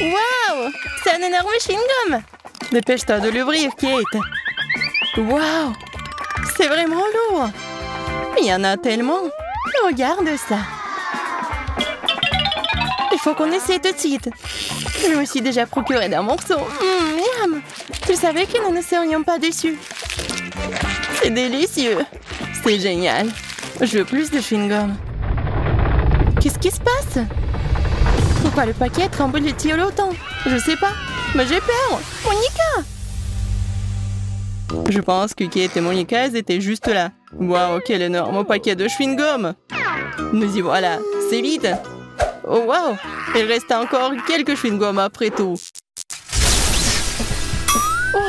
Waouh! C'est un énorme chewing-gum! Dépêche-toi de l'ouvrir, Kate! Waouh! C'est vraiment lourd! Il y en a tellement! Regarde ça! Il faut qu'on essaie tout de suite! Je me suis déjà procuré d'un morceau! Miam! Je savais que nous ne serions pas déçus! C'est délicieux! C'est génial! Je veux plus de chewing-gum! Qu'est-ce qui se passe? Pourquoi le paquet tremble-t-il autant? Je sais pas, mais j'ai peur! Monica! Je pense que Kate et Monica, elles étaient juste là. Waouh, quel énorme paquet de chewing-gum! Nous y voilà, c'est vide! Oh waouh! Il reste encore quelques chewing-gums après tout. Oh!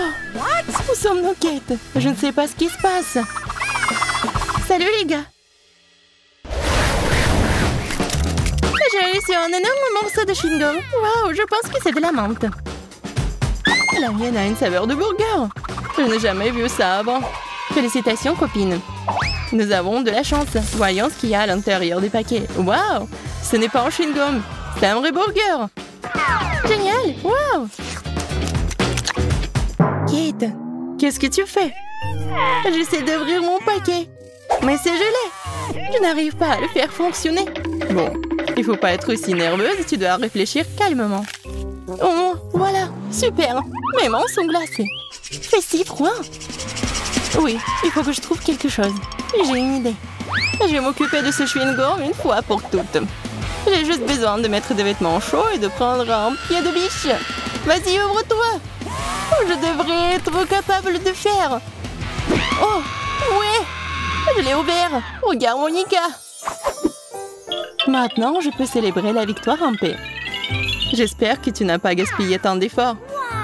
Où sommes-nous, Kate? Je ne sais pas ce qui se passe. Salut les gars! J'ai réussi un énorme morceau de chewing-gum. Waouh, je pense que c'est de la menthe. La mienne a une saveur de burger. Je n'ai jamais vu ça avant. Félicitations, copine. Nous avons de la chance. Voyons ce qu'il y a à l'intérieur des paquets. Waouh, ce n'est pas un chewing-gum. C'est un vrai burger. Génial, waouh. Kate, qu'est-ce que tu fais? J'essaie d'ouvrir mon paquet. Mais c'est gelé. Je n'arrive pas à le faire fonctionner. Bon, il faut pas être aussi nerveuse, tu dois réfléchir calmement. Oh, voilà, super. Mes mains sont glacées. Il fait si froid. Oui, il faut que je trouve quelque chose. J'ai une idée. Je vais m'occuper de ce chewing-gum une fois pour toutes. J'ai juste besoin de mettre des vêtements chauds et de prendre un pied de biche. Vas-y, ouvre-toi. Je devrais être capable de faire. Oh, ouais. Je l'ai ouvert. Regarde, Monica. Maintenant, je peux célébrer la victoire en paix. J'espère que tu n'as pas gaspillé tant d'efforts.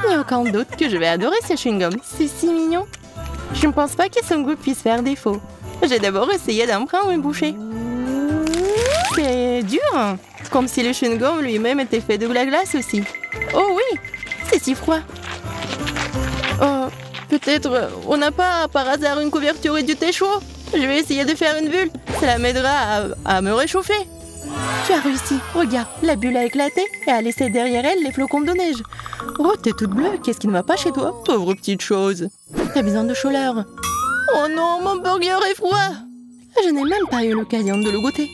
Il n'y a aucun doute que je vais adorer ce chewing-gum. C'est si mignon. Je ne pense pas que son goût puisse faire défaut. J'ai d'abord essayé d'en prendre une bouchée. C'est dur. Comme si le chewing-gum lui-même était fait de la glace aussi. Oh oui, c'est si froid. Oh, peut-être on n'a pas par hasard une couverture et du thé chaud. Je vais essayer de faire une bulle. Cela m'aidera à me réchauffer. Tu as réussi. Regarde, la bulle a éclaté et a laissé derrière elle les flocons de neige. Oh, t'es toute bleue. Qu'est-ce qui ne va pas chez toi? Pauvre petite chose. T'as besoin de chaleur. Oh non, mon burger est froid. Je n'ai même pas eu l'occasion de le goûter.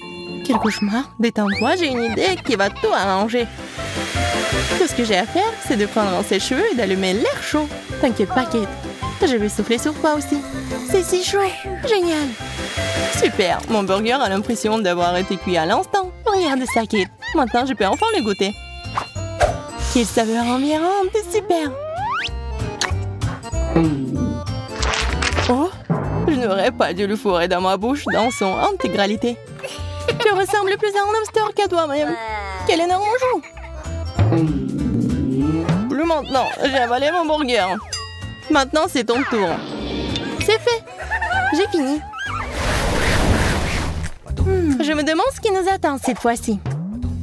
Quel cauchemar. Détends-toi, j'ai une idée qui va tout arranger. Tout ce que j'ai à faire, c'est de prendre un sèche-cheveux et d'allumer l'air chaud. T'inquiète pas, Kate. Je vais souffler sur toi aussi. C'est si chaud. Génial. Super. Mon burger a l'impression d'avoir été cuit à l'instant. Regarde ça, Kate. Maintenant, je peux enfin le goûter. Quelle saveur environnante. Super. Oh, je n'aurais pas dû le fourrer dans ma bouche dans son intégralité. Tu ressembles plus à un hamster qu'à toi-même. Quel énorme joue. Plus maintenant. J'ai avalé mon burger. Maintenant, c'est ton tour. C'est fait. J'ai fini. Je me demande ce qui nous attend cette fois-ci.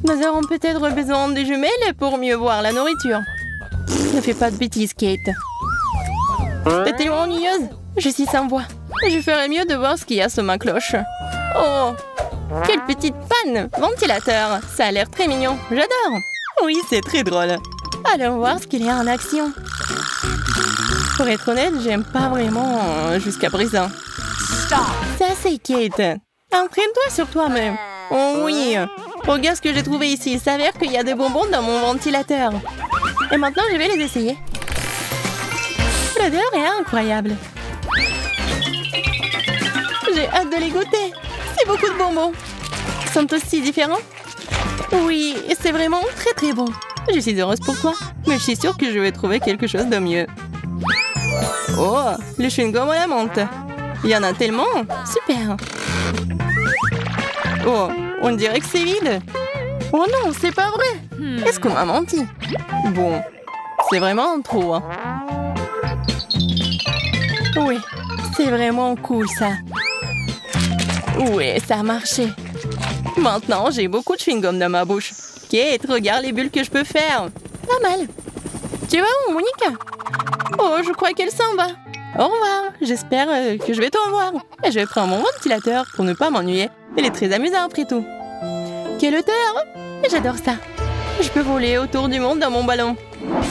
Nous aurons peut-être besoin de jumelles pour mieux voir la nourriture. Ne fais pas de bêtises, Kate. T'es tellement ennuyeuse. Je suis sans voix. Je ferais mieux de voir ce qu'il y a sous ma cloche. Oh, quelle petite panne. Ventilateur. Ça a l'air très mignon. J'adore. Oui, c'est très drôle. Allons voir ce qu'il y a en action. Pour être honnête, j'aime pas vraiment jusqu'à présent. C'est assez, Kate. Entraîne-toi sur toi-même. Oh oui. Regarde ce que j'ai trouvé ici. Il s'avère qu'il y a des bonbons dans mon ventilateur. Et maintenant, je vais les essayer. L'odeur est incroyable. J'ai hâte de les goûter. C'est beaucoup de bonbons. Ils sont aussi différents. Oui, c'est vraiment très très bon. Je suis heureuse pour toi. Mais je suis sûre que je vais trouver quelque chose de mieux. Oh, le chewing-gum à la menthe. Il y en a tellement. Super. Oh, on dirait que c'est vide. Oh non, c'est pas vrai. Est-ce qu'on m'a menti? Bon, c'est vraiment trop. Oui, c'est vraiment cool ça. Oui, ça a marché. Maintenant, j'ai beaucoup de chewing-gum dans ma bouche. Kate, regarde les bulles que je peux faire. Pas mal. Tu vas où, Monica? Oh, je crois qu'elle s'en va. Au revoir. J'espère que je vais te revoir. Et je vais prendre mon ventilateur pour ne pas m'ennuyer. Il est très amusant après tout. Quelle odeur! J'adore ça. Je peux voler autour du monde dans mon ballon.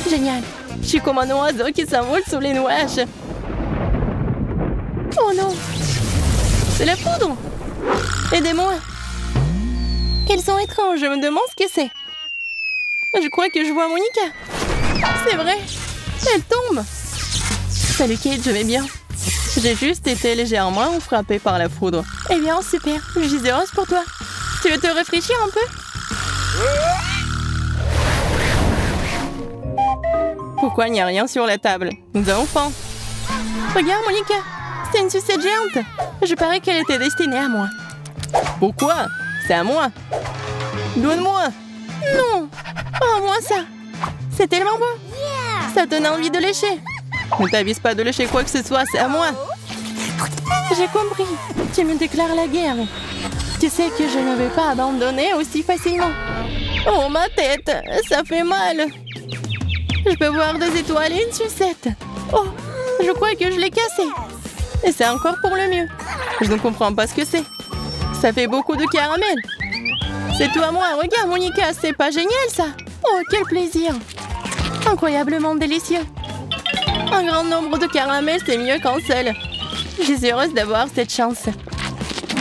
Génial. Je suis comme un oiseau qui s'envole sous les nuages. Oh non. C'est la foudre. Aidez-moi. Quels sont étranges, je me demande ce que c'est. Je crois que je vois Monica. C'est vrai. Elle tombe. Salut Kate, je vais bien. J'ai juste été légèrement frappée par la foudre. Eh bien, super. Je suis heureuse pour toi. Tu veux te rafraîchir un peu? Pourquoi il n'y a rien sur la table? Nous avons faim. Regarde, Monica. C'est une sucette géante. Je parie qu'elle était destinée à moi. Pourquoi? C'est à moi. Donne-moi. Non. Oh, moi ça. C'est tellement beau. Ça donne envie de lécher. Ne t'avise pas de lécher quoi que ce soit, c'est à moi. J'ai compris. Tu me déclares la guerre. Tu sais que je ne vais pas abandonner aussi facilement. Oh, ma tête. Ça fait mal. Je peux voir des étoiles et une sucette. Oh, je crois que je l'ai cassée. Et c'est encore pour le mieux. Je ne comprends pas ce que c'est. Ça fait beaucoup de caramel. C'est tout à moi. Regarde, Monica, c'est pas génial, ça? Oh, quel plaisir. Incroyablement délicieux. Un grand nombre de caramels, c'est mieux qu'un seul. Je suis heureuse d'avoir cette chance.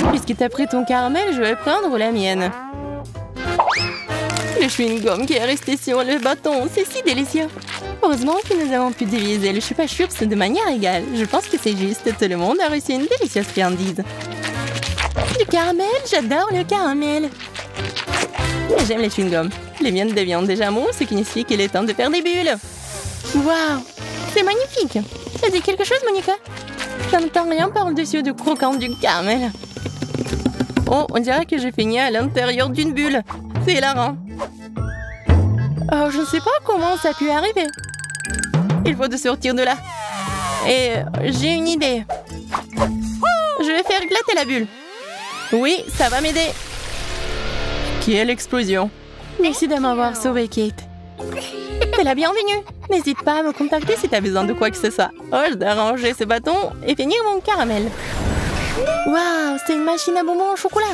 Puisque t'as pris ton caramel, je vais prendre la mienne. Le chewing-gum qui est resté sur le bâton, c'est si délicieux. Heureusement que nous avons pu diviser le chupa chups de manière égale. Je pense que c'est juste. Tout le monde a reçu une délicieuse friandise. Du caramel, j'adore le caramel. Mais j'aime les chewing-gums. Les miennes deviennent déjà mous, ce qui signifie qu'il est temps de faire des bulles. Waouh, c'est magnifique. T'as dit quelque chose, Monica? J'entends rien par-dessus du croquant du caramel. Oh, on dirait que j'ai fini à l'intérieur d'une bulle. C'est hilarant. Oh, je ne sais pas comment ça a pu arriver. Il faut te sortir de là. Et j'ai une idée. Je vais faire éclater la bulle. Oui, ça va m'aider. Quelle explosion. Merci de m'avoir sauvé, Kate. T'es la bienvenue. N'hésite pas à me contacter si t'as besoin de quoi que ce soit. Oh, je dois ranger ce bâton et finir mon caramel. Waouh, c'est une machine à bonbons au chocolat.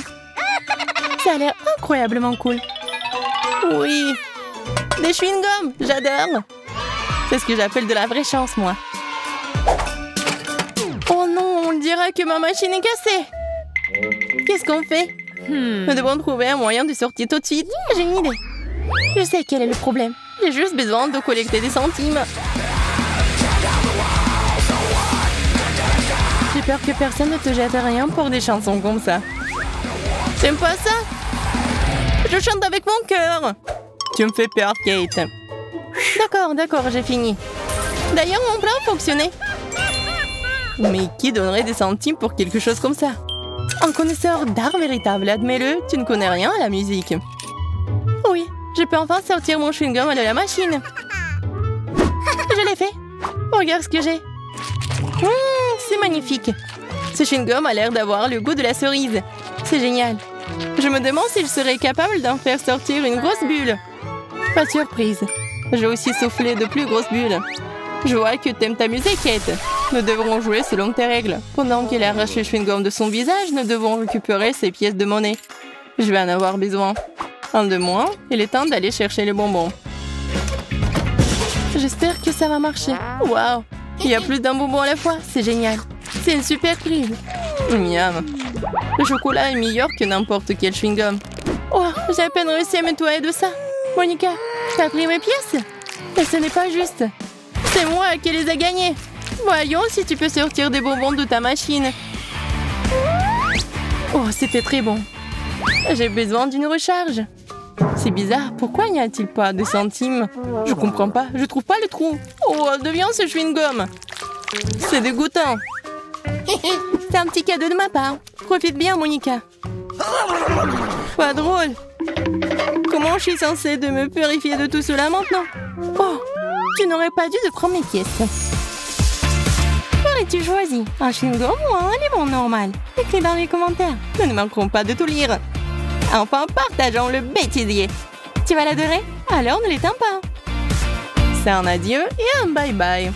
Ça a l'air incroyablement cool. Oui. Des chewing-gums, j'adore. C'est ce que j'appelle de la vraie chance, moi. Oh non, on dirait que ma machine est cassée. Qu'est-ce qu'on fait? Nous devons trouver un moyen de sortir tout de suite. J'ai une idée. Je sais quel est le problème. J'ai juste besoin de collecter des centimes. J'ai peur que personne ne te jette rien pour des chansons comme ça. J'aime pas ça. Je chante avec mon cœur. Tu me fais peur, Kate. D'accord, j'ai fini. D'ailleurs, mon plan fonctionnait. Mais qui donnerait des centimes pour quelque chose comme ça? Un connaisseur d'art véritable, admets-le, tu ne connais rien à la musique. Oui, je peux enfin sortir mon chewing-gum de la machine. Je l'ai fait. Regarde ce que j'ai. C'est magnifique. Ce chewing-gum a l'air d'avoir le goût de la cerise. C'est génial. Je me demande s'il serait capable d'en faire sortir une grosse bulle. Pas de surprise. J'ai aussi soufflé de plus grosses bulles. Je vois que t'aimes t'amuser, Kate. Nous devrons jouer selon tes règles. Pendant qu'elle arrache le chewing-gum de son visage, nous devons récupérer ses pièces de monnaie. Je vais en avoir besoin. Un de moins, il est temps d'aller chercher les bonbons. J'espère que ça va marcher. Waouh! Il y a plus d'un bonbon à la fois, c'est génial. C'est une super prise. Miam. Le chocolat est meilleur que n'importe quel chewing-gum. Oh, j'ai à peine réussi à me nettoyer de ça. Monica, t'as pris mes pièces? Et ce n'est pas juste. C'est moi qui les ai gagnés. Voyons si tu peux sortir des bonbons de ta machine. Oh, c'était très bon. J'ai besoin d'une recharge. C'est bizarre, pourquoi n'y a-t-il pas de centimes? Je comprends pas, je trouve pas le trou. Oh, deviens ce chewing-gum. C'est dégoûtant. C'est un petit cadeau de ma part. Profite bien, Monica. Pas drôle. Comment je suis censée de me purifier de tout cela maintenant? Oh, tu n'aurais pas dû de prendre mes pièces. Qu'aurais-tu choisi? Un chewing-gum ou un limon normal? Écris dans les commentaires. Nous ne manquerons pas de tout lire. Enfin, partageons le bêtisier. Tu vas l'adorer? Alors ne l'éteins pas. C'est un adieu et un bye-bye.